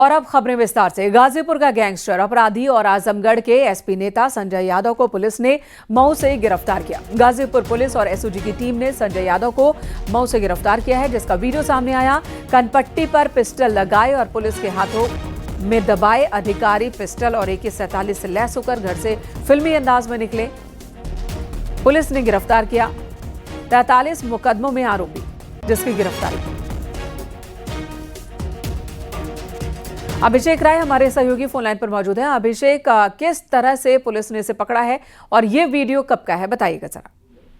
और अब खबरें विस्तार से। गाजीपुर का गैंगस्टर अपराधी और आजमगढ़ के एसपी नेता संजय यादव को पुलिस ने मऊ से गिरफ्तार किया। गाजीपुर पुलिस और एसओजी की टीम ने संजय यादव को मऊ से गिरफ्तार किया है, जिसका वीडियो सामने आया। कनपट्टी पर पिस्टल लगाए और पुलिस के हाथों में दबाए अधिकारी पिस्टल और AK-47 से लैस होकर घर से फिल्मी अंदाज में निकले। पुलिस ने गिरफ्तार किया 43 मुकदमों में आरोपी, जिसकी गिरफ्तारी। अभिषेक राय हमारे सहयोगी फोन लाइन पर मौजूद हैं। अभिषेक, किस तरह से पुलिस ने इसे पकड़ा है और ये वीडियो कब का है, बताइएगा जरा।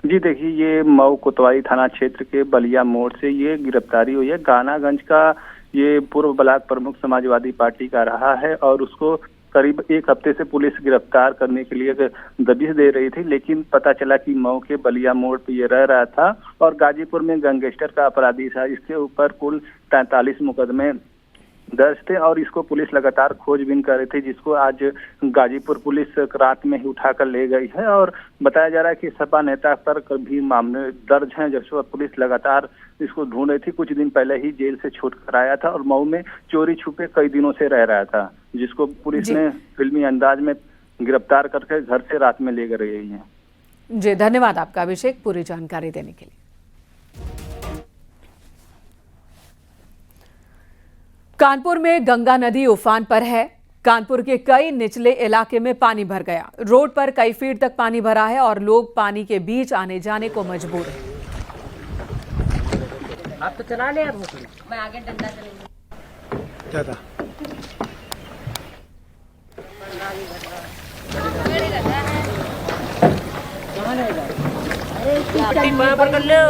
जी देखिए, ये मऊ कोतवाली थाना क्षेत्र के बलिया मोड़ से ये गिरफ्तारी हुई है। गानागंज का ये पूर्व ब्लॉक प्रमुख समाजवादी पार्टी का रहा है और उसको करीब एक हफ्ते से पुलिस गिरफ्तार करने के लिए दबिश दे रही थी, लेकिन पता चला कि मऊ के बलिया मोड़ पे ये रह रहा था और गाजीपुर में गैंगस्टर का अपराधी था। इसके ऊपर कुल 43 मुकदमे दर्ज थे और इसको पुलिस लगातार खोजबीन कर रही थी, जिसको आज गाजीपुर पुलिस रात में ही उठाकर ले गई है। और बताया जा रहा है कि सपा नेता पर भी मामले दर्ज हैं, जिसको पुलिस लगातार इसको ढूंढ रही थी। कुछ दिन पहले ही जेल से छूट कर आया था और मऊ में चोरी छुपे कई दिनों से रह रहा था, जिसको पुलिस ने फिल्मी अंदाज में गिरफ्तार करके घर से रात में ले गई है। जी, धन्यवाद आपका अभिषेक, पूरी जानकारी देने के लिए। कानपुर में गंगा नदी उफान पर है। कानपुर के कई निचले इलाके में पानी भर गया। रोड पर कई फीट तक पानी भरा है और लोग पानी के बीच आने जाने को मजबूर हैं। आप तो चला ले, अब मैं आगे डंडा चलेंगे ज्यादा अरे पर कर लो।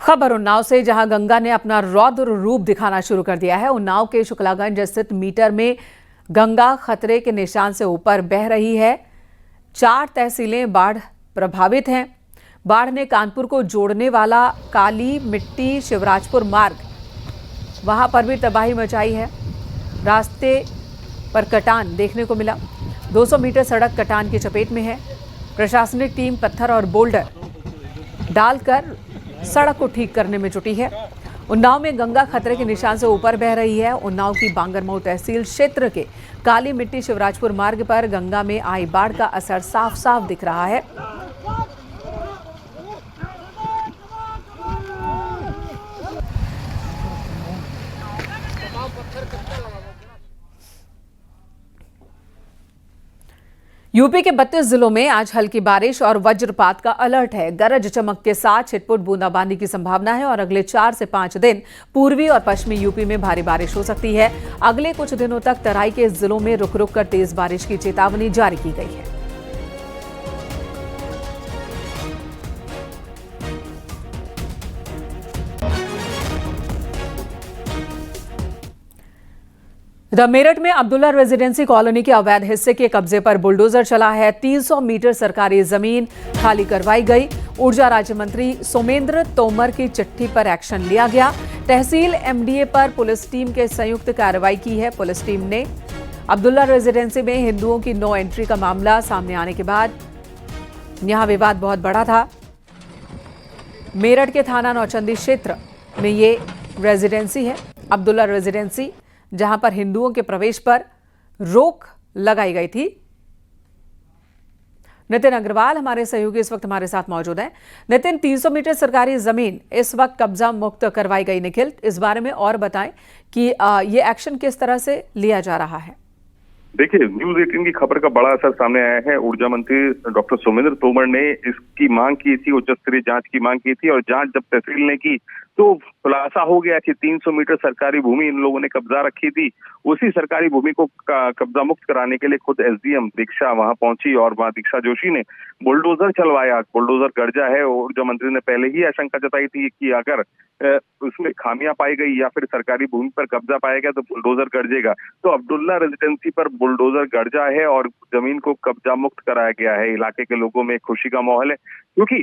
खबर उन्नाव से, जहां गंगा ने अपना रौद्र रूप दिखाना शुरू कर दिया है। उन्नाव के शुक्लागंज स्थित मीटर में गंगा खतरे के निशान से ऊपर बह रही है। 4 तहसीलें बाढ़ प्रभावित हैं। बाढ़ ने कानपुर को जोड़ने वाला काली मिट्टी शिवराजपुर मार्ग, वहां पर भी तबाही मचाई है। रास्ते पर कटान देखने को मिला। 200 मीटर सड़क कटान की चपेट में है। प्रशासनिक टीम पत्थर और बोल्डर डालकर सड़क को ठीक करने में जुटी है। उन्नाव में गंगा खतरे के निशान से ऊपर बह रही है। उन्नाव की बांगरमऊ तहसील क्षेत्र के काली मिट्टी शिवराजपुर मार्ग पर गंगा में आई बाढ़ का असर साफ साफ दिख रहा है। यूपी के 32 जिलों में आज हल्की बारिश और वज्रपात का अलर्ट है। गरज चमक के साथ छिटपुट बूंदाबांदी की संभावना है और अगले 4 से 5 दिन पूर्वी और पश्चिमी यूपी में भारी बारिश हो सकती है। अगले कुछ दिनों तक तराई के जिलों में रुक रुक कर तेज बारिश की चेतावनी जारी की गई है। मेरठ में अब्दुल्ला रेजिडेंसी कॉलोनी के अवैध हिस्से के कब्जे पर बुलडोजर चला है। 300 मीटर सरकारी जमीन खाली करवाई गई। ऊर्जा राज्य मंत्री सोमेंद्र तोमर की चिट्ठी पर एक्शन लिया गया। तहसील MDA पर पुलिस टीम के संयुक्त कार्रवाई की है। पुलिस टीम ने अब्दुल्ला रेजिडेंसी में हिंदुओं की नो एंट्री का मामला सामने आने के बाद यहां विवाद बहुत बड़ा था। मेरठ के थाना नौचंदी क्षेत्र में ये रेजिडेंसी है, अब्दुल्ला रेजिडेंसी, जहां पर हिंदुओं के प्रवेश पर रोक लगाई गई थी। नितिन अग्रवाल हमारे सहयोगी इस वक्त हमारे साथ मौजूद हैं। नितिन, 300 मीटर सरकारी जमीन इस वक्त कब्जा मुक्त करवाई गई। निखिल, इस बारे में और बताएं कि ये एक्शन किस तरह से लिया जा रहा है। देखिए, न्यूज़ 18 की खबर का बड़ा असर सामने आया है। ऊर्जा मंत्री डॉक्टर सोमेंद्र तोमर ने इसकी मांग की थी, उच्च स्तरीय जांच की मांग की थी और जांच जब तहसील ने की तो खुलासा हो गया कि 300 मीटर सरकारी भूमि इन लोगों ने कब्जा रखी थी। उसी सरकारी भूमि को कब्जा मुक्त कराने के लिए खुद SDM दीक्षा वहां पहुंची और वहां दीक्षा जोशी ने बुलडोजर चलवाया। बुलडोजर गर्जा है। ऊर्जा मंत्री ने पहले ही आशंका जताई थी कि अगर उसमें खामियां पाई गई या फिर सरकारी भूमि पर कब्जा पाया गया तो बुलडोजर गर्जेगा। तो अब्दुल्ला रेजिडेंसी पर बुलडोजर गर्जा है और जमीन को कब्जा मुक्त कराया गया है। इलाके के लोगों में खुशी का माहौल है, क्योंकि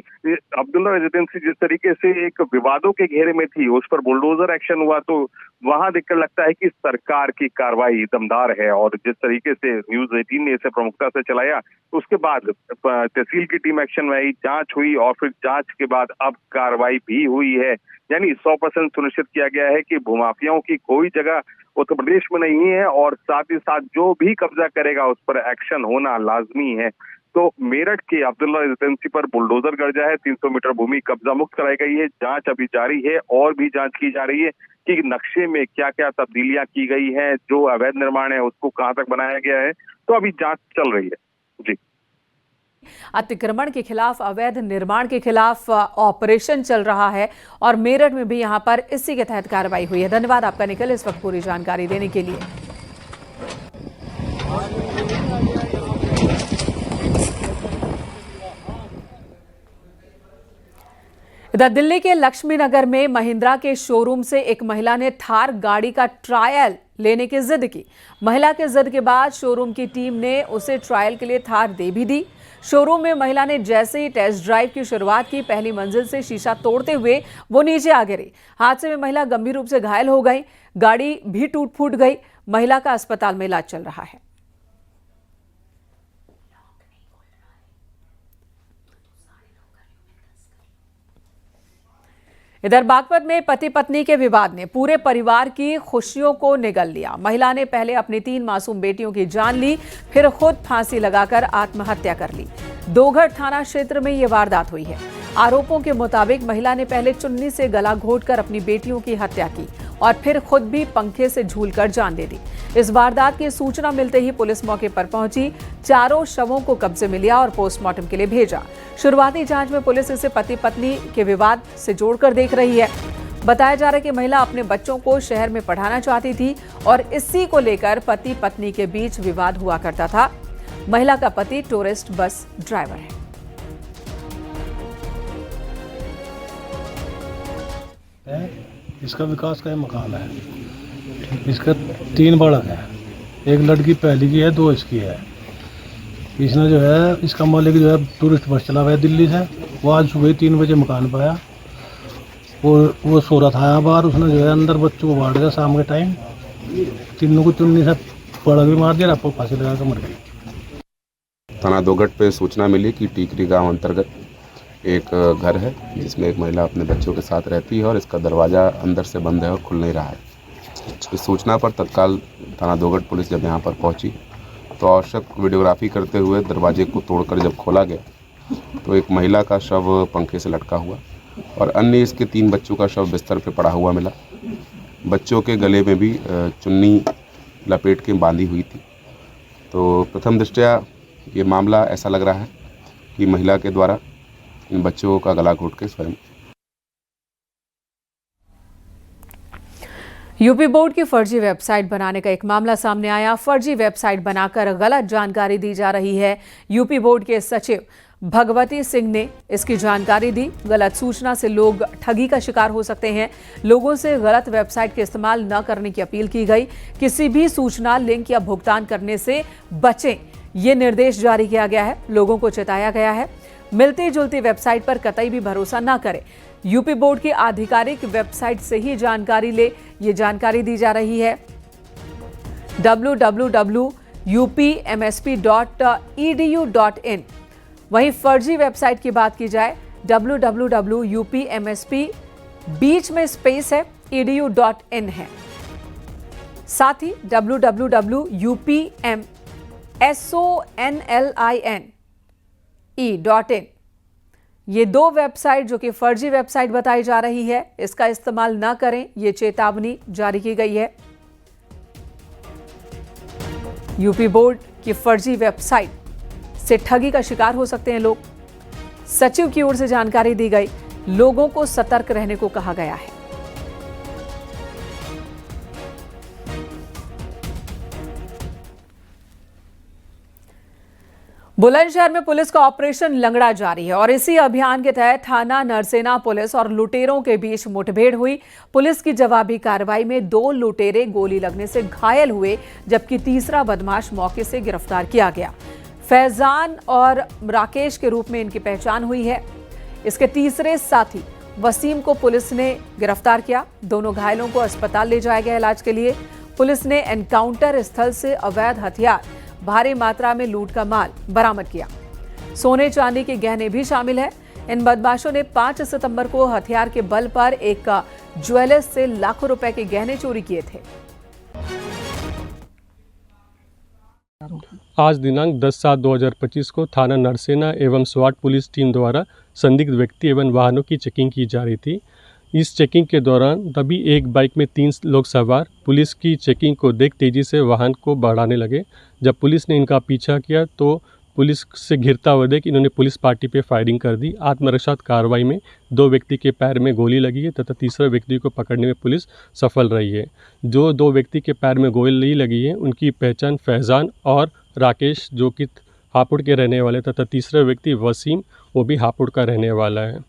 अब्दुल्ला रेजिडेंसी जिस तरीके से एक विवादों के घेरे में थी, उस पर बुलडोजर एक्शन हुआ, तो वहां देखकर लगता है कि सरकार की कार्रवाई दमदार है। और जिस तरीके से न्यूज 18 ने इसे प्रमुखता से चलाया, तो उसके बाद तहसील की टीम एक्शन में आई, जांच हुई और फिर जांच के बाद अब कार्रवाई भी हुई है। यानी 100% सुनिश्चित किया गया है कि भूमाफियाओं की कोई जगह उत्तर प्रदेश में नहीं है और साथ ही साथ जो भी कब्जा करेगा उस पर एक्शन होना लाजमी है। तो मेरठ के अब्दुल्ला रेजिडेंसी पर बुलडोजर गर्जा है, 300 मीटर भूमि कब्जा मुक्त कराई गई है। जांच अभी जारी है और भी जांच की जा रही है कि नक्शे में क्या क्या तब्दीलियां की गई हैं, जो अवैध निर्माण है उसको कहां तक बनाया गया है, तो अभी जांच चल रही है। जी, अतिक्रमण के खिलाफ, अवैध निर्माण के खिलाफ ऑपरेशन चल रहा है और मेरठ में भी यहां पर इसी के तहत कार्रवाई हुई है। धन्यवाद आपका निखिल, इस वक्त पूरी जानकारी देने के लिए। इधर दिल्ली के लक्ष्मी नगर में महिंद्रा के शोरूम से एक महिला ने थार गाड़ी का ट्रायल लेने की जिद की। महिला के जिद के बाद शोरूम की टीम ने उसे ट्रायल के लिए थार दे भी दी। शोरूम में महिला ने जैसे ही टेस्ट ड्राइव की शुरुआत की, पहली मंजिल से शीशा तोड़ते हुए वो नीचे आ गिरी। हादसे में महिला गंभीर रूप से घायल हो गई, गाड़ी भी टूट फूट गई। महिला का अस्पताल में इलाज चल रहा है। इधर बागपत में पति पत्नी के विवाद ने पूरे परिवार की खुशियों को निगल लिया। महिला ने पहले अपनी 3 मासूम बेटियों की जान ली, फिर खुद फांसी लगाकर आत्महत्या कर ली। दोघट थाना क्षेत्र में यह वारदात हुई है। आरोपों के मुताबिक महिला ने पहले चुन्नी से गला घोंटकर अपनी बेटियों की हत्या की और फिर खुद भी पंखे से झूलकर जान दे दी। इस वारदात की सूचना मिलते ही पुलिस मौके पर पहुंची, चारों शवों को कब्जे में लिया और पोस्टमार्टम के लिए भेजा। शुरुआती जांच में पुलिस इसे पति पत्नी के विवाद से जोड़कर देख रही है। बताया जा रहा है कि महिला अपने बच्चों को शहर में पढ़ाना चाहती थी और इसी को लेकर पति पत्नी के बीच विवाद हुआ करता था। महिला का पति टूरिस्ट बस ड्राइवर है। इसका विकास का मकान है। इसका 3 बालक है, एक लड़की पहली की है, 2 इसकी है। इसने जो है, इसका मालिक जो है टूरिस्ट बस चला हुआ है दिल्ली से। वो आज सुबह 3 बजे मकान पाया, वो सो रहा था यहाँ बाहर। उसने जो है अंदर बच्चों को बांट दिया शाम के टाइम, तीनों को चुन्नी से पड़ा भी मार दिया, आपको फांसी लगा कर मर गई। थाना दोघट पे सूचना मिली कि टीकरी गांव अंतर्गत एक घर है जिसमें एक महिला अपने बच्चों के साथ रहती है और इसका दरवाज़ा अंदर से बंद है और खुल नहीं रहा है। इस सूचना पर तत्काल थाना दोघट पुलिस जब यहाँ पर पहुँची तो आवश्यक वीडियोग्राफी करते हुए दरवाजे को तोड़कर जब खोला गया तो एक महिला का शव पंखे से लटका हुआ और अन्य इसके 3 बच्चों का शव बिस्तर पर पड़ा हुआ मिला। बच्चों के गले में भी चुन्नी लपेट के बांधी हुई थी। तो प्रथम दृष्टया ये मामला ऐसा लग रहा है कि महिला के द्वारा इन बच्चों का गला घोंट के स्वयं। यूपी बोर्ड की फर्जी वेबसाइट बनाने का एक मामला सामने आया। फर्जी वेबसाइट बनाकर गलत जानकारी दी जा रही है। यूपी बोर्ड के सचिव भगवती सिंह ने इसकी जानकारी दी। गलत सूचना से लोग ठगी का शिकार हो सकते हैं। लोगों से गलत वेबसाइट के इस्तेमाल न करने की अपील की गई। किसी भी सूचना, लिंक या भुगतान करने से बचें, ये निर्देश जारी किया गया है। लोगों को चेताया गया है, मिलती जुलती वेबसाइट पर कतई भी भरोसा न करें। यूपी बोर्ड की आधिकारिक वेबसाइट से ही जानकारी ले, ये जानकारी दी जा रही है। www.upmsp.edu.in। वहीं फर्जी वेबसाइट की बात की जाए, www.upmsp बीच में स्पेस है, edu.in है। साथ ही www.upmsonline.in ये 2 वेबसाइट जो कि फर्जी वेबसाइट बताई जा रही है, इसका इस्तेमाल न करें, ये चेतावनी जारी की गई है। यूपी बोर्ड की फर्जी वेबसाइट से ठगी का शिकार हो सकते हैं लोग। सचिव की ओर से जानकारी दी गई, लोगों को सतर्क रहने को कहा गया है। बुलंदशहर में पुलिस का ऑपरेशन लंगड़ा जारी है और इसी अभियान के तहत थाना नरसेना पुलिस और लुटेरों के बीच मुठभेड़ हुई। पुलिस की जवाबी कार्रवाई में 2 लुटेरे गोली लगने से घायल हुए, जबकि तीसरा बदमाश मौके से गिरफ्तार किया गया। फैजान और राकेश के रूप में इनकी पहचान हुई है। इसके तीसरे साथी वसीम को पुलिस ने गिरफ्तार किया। दोनों घायलों को अस्पताल ले जाया गया इलाज के लिए। पुलिस ने एनकाउंटर स्थल से अवैध हथियार, भारी मात्रा में लूट का माल बरामद किया। सोने चांदी के गहने भी शामिल है। इन बदमाशों ने 5 सितंबर को हथियार के बल पर एक ज्वेलर्स से लाखों रुपए के गहने चोरी किए थे। आज दिनांक 10/7/2025 को थाना नरसेना एवं स्वाट पुलिस टीम द्वारा संदिग्ध व्यक्ति एवं वाहनों की चेकिंग की जा रही थी। इस चेकिंग के दौरान तभी एक बाइक में 3 लोग सवार पुलिस की चेकिंग को देख तेजी से वाहन को बढ़ाने लगे। जब पुलिस ने इनका पीछा किया तो पुलिस से घिरता हुआ देख इन्होंने पुलिस पार्टी पे फायरिंग कर दी। आत्मरक्षा कार्रवाई में 2 व्यक्ति के पैर में गोली लगी है तथा तीसरे व्यक्ति को पकड़ने में पुलिस सफल रही है। जो 2 व्यक्ति के पैर में गोली लगी है उनकी पहचान फैजान और राकेश जो कि हापुड़ के रहने वाले तथा तीसरा व्यक्ति वसीम वो भी हापुड़ का रहने वाला है।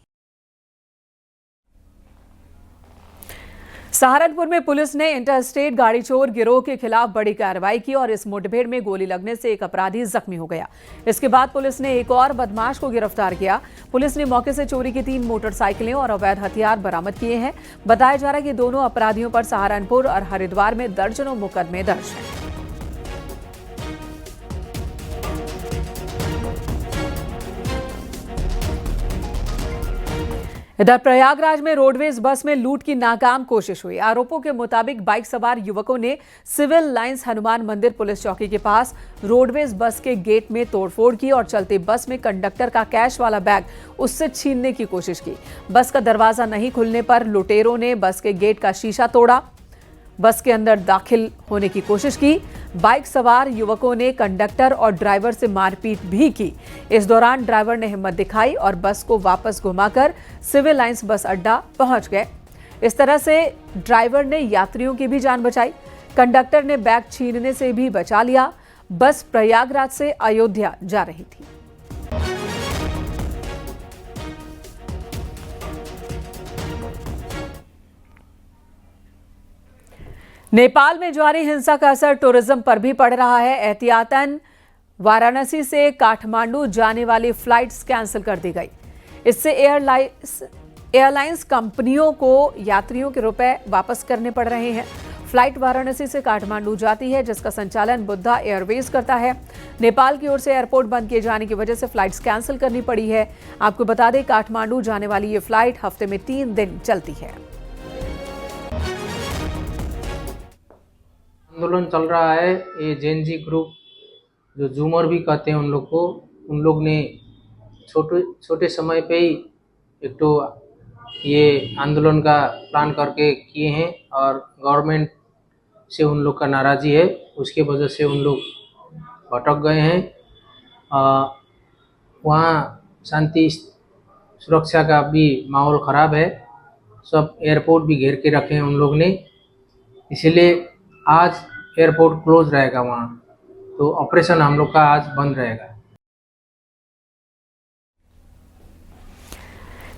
सहारनपुर में पुलिस ने इंटरस्टेट गाड़ी चोर गिरोह के खिलाफ बड़ी कार्रवाई की और इस मुठभेड़ में गोली लगने से एक अपराधी जख्मी हो गया। इसके बाद पुलिस ने एक और बदमाश को गिरफ्तार किया। पुलिस ने मौके से चोरी की 3 मोटरसाइकिलें और अवैध हथियार बरामद किए हैं। बताया जा रहा है कि दोनों अपराधियों पर सहारनपुर और हरिद्वार में दर्जनों मुकदमे दर्ज हैं। इधर प्रयागराज में रोडवेज बस में लूट की नाकाम कोशिश हुई। आरोपों के मुताबिक बाइक सवार युवकों ने सिविल लाइंस हनुमान मंदिर पुलिस चौकी के पास रोडवेज बस के गेट में तोड़फोड़ की और चलते बस में कंडक्टर का कैश वाला बैग उससे छीनने की कोशिश की। बस का दरवाजा नहीं खुलने पर लुटेरों ने बस के गेट का शीशा तोड़ा, बस के अंदर दाखिल होने की कोशिश की। बाइक सवार युवकों ने कंडक्टर और ड्राइवर से मारपीट भी की। इस दौरान ड्राइवर ने हिम्मत दिखाई और बस को वापस घुमाकर सिविल लाइंस बस अड्डा पहुंच गए। इस तरह से ड्राइवर ने यात्रियों की भी जान बचाई। कंडक्टर ने बैग छीनने से भी बचा लिया। बस प्रयागराज से अयोध्या जा रही थी। नेपाल में जारी हिंसा का असर टूरिज्म पर भी पड़ रहा है। एहतियातन वाराणसी से काठमांडू जाने वाली फ्लाइट्स कैंसिल कर दी गई। इससे एयरलाइंस कंपनियों को यात्रियों के रुपए वापस करने पड़ रहे हैं। फ्लाइट वाराणसी से काठमांडू जाती है जिसका संचालन बुद्धा एयरवेज करता है। नेपाल की ओर से एयरपोर्ट बंद किए जाने की वजह से फ्लाइट्स कैंसिल करनी पड़ी है। आपको बता दें काठमांडू जाने वाली ये फ्लाइट हफ्ते में 3 दिन चलती है। आंदोलन चल रहा है। ये जेनजी ग्रुप जो जूमर भी कहते हैं उन लोग ने छोटे समय पे ही एक तो ये आंदोलन का प्लान करके किए हैं और गवर्नमेंट से उन लोग का नाराज़ी है, उसके वजह से उन लोग भटक गए हैं। वहाँ शांति सुरक्षा का भी माहौल ख़राब है। सब एयरपोर्ट भी घेर के रखे हैं उन लोग ने, इसलिए आज एयरपोर्ट क्लोज रहेगा वहाँ, तो ऑपरेशन हम लोग का आज बंद रहेगा।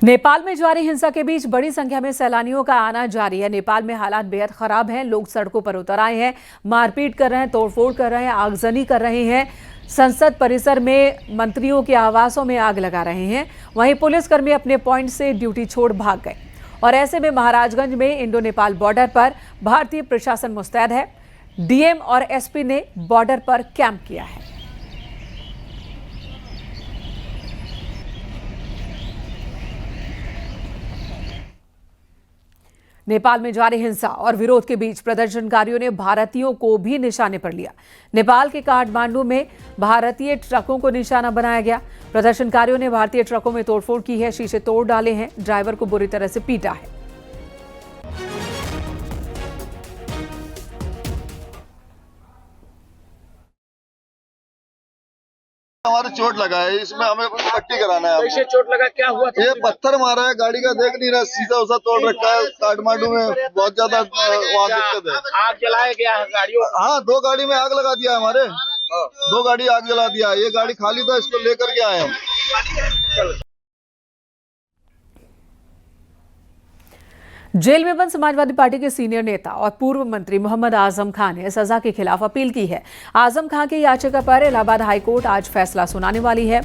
नेपाल में जारी हिंसा के बीच बड़ी संख्या में सैलानियों का आना जारी है। नेपाल में हालात बेहद खराब हैं। लोग सड़कों पर उतर आए हैं, मारपीट कर रहे हैं, तोड़फोड़ कर रहे हैं, आगजनी कर रहे हैं। संसद परिसर में मंत्रियों के आवासों में आग लगा रहे हैं। वहीं पुलिसकर्मी अपने पॉइंट से ड्यूटी छोड़ भाग गए और ऐसे में महाराजगंज में इंडो नेपाल बॉर्डर पर भारतीय प्रशासन मुस्तैद है। डीएम और एसपी ने बॉर्डर पर कैंप किया है। नेपाल में जारी हिंसा और विरोध के बीच प्रदर्शनकारियों ने भारतीयों को भी निशाने पर लिया। नेपाल के काठमांडू में भारतीय ट्रकों को निशाना बनाया गया। प्रदर्शनकारियों ने भारतीय ट्रकों में तोड़फोड़ की है, शीशे तोड़ डाले हैं, ड्राइवर को बुरी तरह से पीटा है। हमारे चोट लगा है, इसमें हमें पट्टी कराना है। कैसे चोट लगा, क्या हुआ था? ये पत्थर मारा है, गाड़ी का देख नहीं रहा, शीशा उसा तोड़ रखा है। काठमांडू में बहुत ज्यादा वहाँ दिक्कत है। आग जलाया गया है गाड़ियों? हाँ, 2 गाड़ी में आग लगा दिया हमारे, 2 गाड़ी आग जला दिया। ये गाड़ी खाली था, इसको लेकर के आए हम। जेल में बंद समाजवादी पार्टी के सीनियर नेता और पूर्व मंत्री मोहम्मद आजम खान ने सजा के खिलाफ अपील की है। आजम खान की याचिका पर इलाहाबाद हाईकोर्ट आज फैसला सुनाने वाली है।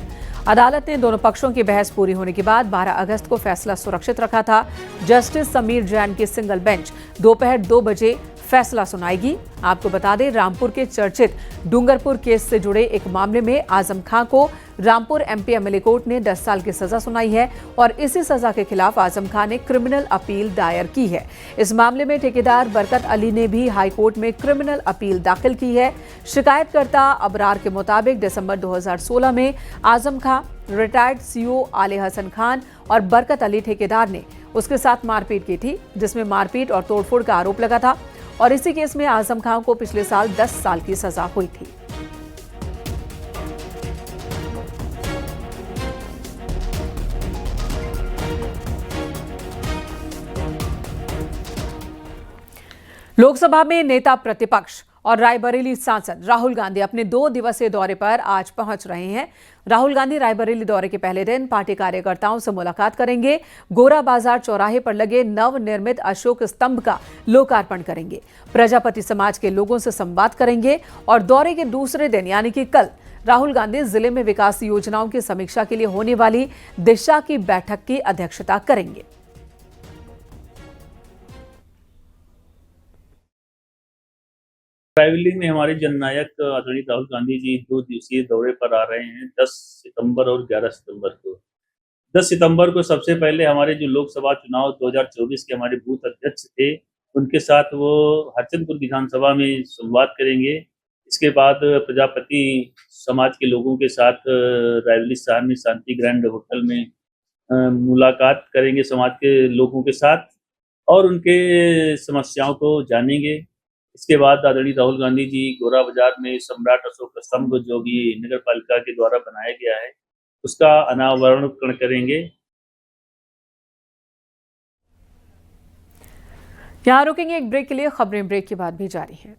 अदालत ने दोनों पक्षों की बहस पूरी होने के बाद 12 अगस्त को फैसला सुरक्षित रखा था। जस्टिस समीर जैन की सिंगल बेंच दोपहर 2 बजे फैसला सुनाएगी। आपको बता दें, रामपुर के चर्चित डूंगरपुर केस से जुड़े एक मामले में आजम खां को रामपुर एमपी एमएलए कोर्ट ने 10 साल की सजा सुनाई है और इसी सजा के खिलाफ आजम खां ने क्रिमिनल अपील दायर की है। इस मामले में ठेकेदार बरकत अली ने भी हाई कोर्ट में क्रिमिनल अपील दाखिल की है। शिकायतकर्ता अबरार के मुताबिक दिसंबर 2016 में आजम खां, रिटायर्ड सीओ आले हसन खान और बरकत अली ठेकेदार ने उसके साथ मारपीट की थी, जिसमें मारपीट और तोड़फोड़ का आरोप लगा था और इसी केस में आजम खां को पिछले साल 10 साल की सजा हुई थी। लोकसभा में नेता प्रतिपक्ष और रायबरेली सांसद राहुल गांधी अपने 2 दिवसीय दौरे पर आज पहुंच रहे हैं। राहुल गांधी रायबरेली दौरे के पहले दिन पार्टी कार्यकर्ताओं से मुलाकात करेंगे। गोरा बाजार चौराहे पर लगे नवनिर्मित अशोक स्तंभ का लोकार्पण करेंगे। प्रजापति समाज के लोगों से संवाद करेंगे और दौरे के दूसरे दिन यानी कि कल राहुल गांधी जिले में विकास योजनाओं की समीक्षा के लिए होने वाली दिशा की बैठक की अध्यक्षता करेंगे। रायबरेली में हमारे जननायक आदरणीय राहुल गांधी जी 2 दिवसीय दौरे पर आ रहे हैं 10 सितंबर और 11 सितंबर को। 10 सितंबर को सबसे पहले हमारे जो लोकसभा चुनाव 2024 के हमारे बूथ अध्यक्ष थे उनके साथ वो हरचंदपुर विधानसभा में संवाद करेंगे। इसके बाद प्रजापति समाज के लोगों के साथ रायबरेली शहर में शांति ग्रैंड होटल में मुलाकात करेंगे समाज के लोगों के साथ और उनके समस्याओं को जानेंगे। इसके बाद आदरणीय राहुल गांधी जी गोरा बाजार में सम्राट अशोक स्तंभ जो भी नगर पालिका के द्वारा बनाया गया है उसका अनावरण करेंगे। यहाँ रुकेंगे एक ब्रेक के लिए। खबरें ब्रेक के बाद भी जारी हैं।